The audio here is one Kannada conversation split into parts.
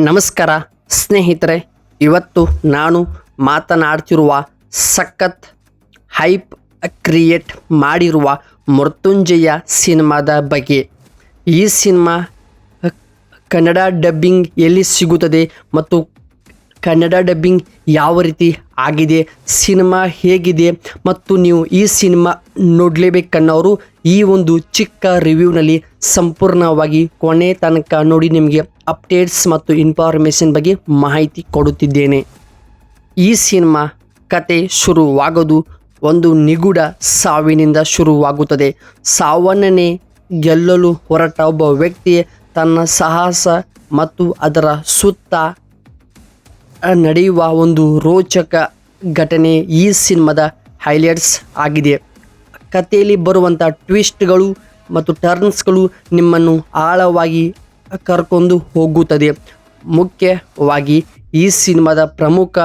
ನಮಸ್ಕಾರ ಸ್ನೇಹಿತರೆ, ಇವತ್ತು ನಾನು ಮಾತನಾಡ್ತಿರುವ ಸಖತ್ ಹೈಪ್ ಕ್ರಿಯೇಟ್ ಮಾಡಿರುವ ಮೃತ್ಯುಂಜಯ ಸಿನಿಮಾದ ಬಗ್ಗೆ. ಈ ಸಿನಿಮಾ ಕನ್ನಡ ಡಬ್ಬಿಂಗ್ ಎಲ್ಲಿ ಸಿಗುತ್ತದೆ ಮತ್ತು ಕನ್ನಡ ಡಬ್ಬಿಂಗ್ ಯಾವ ರೀತಿ ಆಗಿದೆ, ಸಿನಿಮಾ ಹೇಗಿದೆ ಮತ್ತು ನೀವು ಈ ಸಿನಿಮಾ ನೋಡಲೇಬೇಕನ್ನೋರು ಈ ಒಂದು ಚಿಕ್ಕ ರಿವ್ಯೂನಲ್ಲಿ ಸಂಪೂರ್ಣವಾಗಿ ಕೊನೆ ತನಕ ನೋಡಿ ನಿಮಗೆ ಅಪ್ಡೇಟ್ಸ್ ಮತ್ತು ಇನ್ಫಾರ್ಮೇಷನ್ ಬಗ್ಗೆ ಮಾಹಿತಿ ಕೊಡುತ್ತಿದ್ದೇನೆ. ಈ ಸಿನಿಮಾ ಕತೆ ಶುರುವಾಗೋದು ಒಂದು ನಿಗೂಢ ಸಾವಿನಿಂದ ಶುರುವಾಗುತ್ತದೆ. ಸಾವನ್ನೇ ಗೆಲ್ಲಲು ಹೊರಟ ಒಬ್ಬ ವ್ಯಕ್ತಿ ತನ್ನ ಸಾಹಸ ಮತ್ತು ಅದರ ಸುತ್ತ ನಡೆಯುವ ಒಂದು ರೋಚಕ ಘಟನೆ ಈ ಸಿನಿಮಾದ ಹೈಲೈಟ್ಸ್ ಆಗಿದೆ. ಕಥೆಯಲ್ಲಿ ಬರುವಂಥ ಟ್ವಿಸ್ಟ್ಗಳು ಮತ್ತು ಟರ್ನ್ಸ್ಗಳು ನಿಮ್ಮನ್ನು ಆಳವಾಗಿ ಕರ್ಕೊಂಡು ಹೋಗುತ್ತದೆ. ಮುಖ್ಯವಾಗಿ ಈ ಸಿನಿಮಾದ ಪ್ರಮುಖ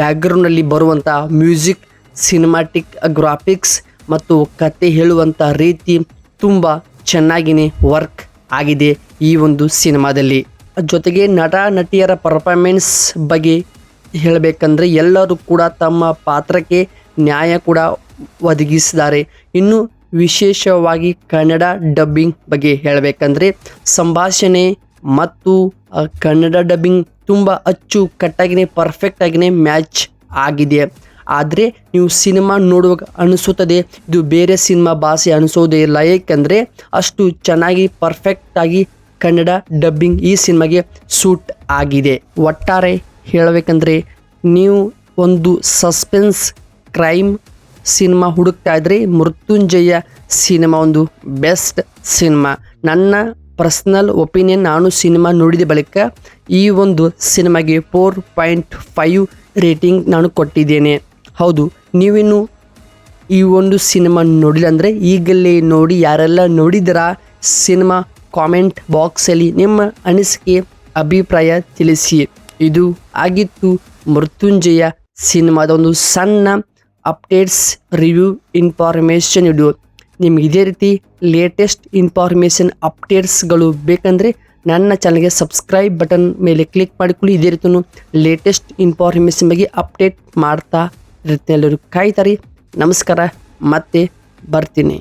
ಬ್ಯಾಕ್ಗ್ರೌಂಡ್ನಲ್ಲಿ ಬರುವಂಥ ಮ್ಯೂಸಿಕ್, ಸಿನಿಮಾಟಿಕ್ ಗ್ರಾಫಿಕ್ಸ್ ಮತ್ತು ಕತೆ ಹೇಳುವಂಥ ರೀತಿ ತುಂಬ ಚೆನ್ನಾಗಿಯೇ ವರ್ಕ್ ಆಗಿದೆ ಈ ಒಂದು ಸಿನಿಮಾದಲ್ಲಿ. ಜೊತೆಗೆ ನಟ ನಟಿಯರ ಪರ್ಫಾರ್ಮೆನ್ಸ್ ಬಗ್ಗೆ ಹೇಳಬೇಕಂದ್ರೆ ಎಲ್ಲರೂ ಕೂಡ ತಮ್ಮ ಪಾತ್ರಕ್ಕೆ ನ್ಯಾಯ ಕೂಡ ಒದಗಿಸಿದ್ದಾರೆ. ಇನ್ನು ವಿಶೇಷವಾಗಿ ಕನ್ನಡ ಡಬ್ಬಿಂಗ್ ಬಗ್ಗೆ ಹೇಳಬೇಕಂದ್ರೆ ಸಂಭಾಷಣೆ ಮತ್ತು ಕನ್ನಡ ಡಬ್ಬಿಂಗ್ ತುಂಬ ಅಚ್ಚುಕಟ್ಟಾಗಿಯೇ ಪರ್ಫೆಕ್ಟಾಗಿಯೇ ಮ್ಯಾಚ್ ಆಗಿದೆ. ಆದರೆ ನೀವು ಸಿನಿಮಾ ನೋಡುವಾಗ ಅನಿಸುತ್ತದೆ ಇದು ಬೇರೆ ಸಿನಿಮಾ ಭಾಷೆ ಅನಿಸೋದೇ ಇಲ್ಲ, ಏಕೆಂದರೆ ಅಷ್ಟು ಚೆನ್ನಾಗಿ ಪರ್ಫೆಕ್ಟಾಗಿ ಕನ್ನಡ ಡಬ್ಬಿಂಗ್ ಈ ಸಿನಿಮಾಗೆ ಸೂಟ್ ಆಗಿದೆ. ಒಟ್ಟಾರೆ ಹೇಳಬೇಕಂದ್ರೆ ನೀವು ಒಂದು ಸಸ್ಪೆನ್ಸ್ ಕ್ರೈಮ್ ಸಿನಿಮಾ ಹುಡುಕ್ತಾ ಇದ್ರೆ ಮೃತ್ಯುಂಜಯ ಸಿನಿಮಾ ಒಂದು ಬೆಸ್ಟ್ ಸಿನಿಮಾ. ನನ್ನ ಪರ್ಸ್ನಲ್ ಒಪಿನಿಯನ್, ನಾನು ಸಿನಿಮಾ ನೋಡಿದ ಬಳಿಕ ಈ ಒಂದು ಸಿನಿಮಾಗೆ 4.5 ರೇಟಿಂಗ್ ನಾನು ಕೊಟ್ಟಿದ್ದೇನೆ. ಹೌದು, ನೀವಿನ್ನು ಈ ಒಂದು ಸಿನಿಮಾ ನೋಡಿಲ್ಲ ಅಂದರೆ ಈಗಲೇ ನೋಡಿ. ಯಾರೆಲ್ಲ ನೋಡಿದಿರಾ ಸಿನಿಮಾ ಕಾಮೆಂಟ್ ಬಾಕ್ಸಲ್ಲಿ ನಿಮ್ಮ ಅನಿಸಿಕೆ ಅಭಿಪ್ರಾಯ ತಿಳಿಸಿ. ಇದು ಆಗಿತ್ತು ಮೃತ್ಯುಂಜಯ ಸಿನಿಮಾದ ಒಂದು ಸಣ್ಣ ಅಪ್ಡೇಟ್ಸ್ ರಿವ್ಯೂ ಇನ್ಫಾರ್ಮೇಷನ್ ವಿಡಿಯೋ. ನಿಮ್ಗೆ ಇದೇ ರೀತಿ ಲೇಟೆಸ್ಟ್ ಇನ್ಫಾರ್ಮೇಷನ್ ಅಪ್ಡೇಟ್ಸ್ಗಳು ಬೇಕಂದರೆ ನನ್ನ ಚಾನಲ್ಗೆ ಸಬ್ಸ್ಕ್ರೈಬ್ ಬಟನ್ ಮೇಲೆ ಕ್ಲಿಕ್ ಮಾಡಿಕೊಳ್ಳಿ. ಇದೇ ರೀತಿ ಲೇಟೆಸ್ಟ್ ಇನ್ಫಾರ್ಮೇಷನ್ ಬಗ್ಗೆ ಅಪ್ಡೇಟ್ ಮಾಡ್ತಾ ಇರ್ತೀನಿ. ಎಲ್ಲರೂ ಕಾಯ್ತಾರೆ. ನಮಸ್ಕಾರ, ಮತ್ತೆ ಬರ್ತೀನಿ.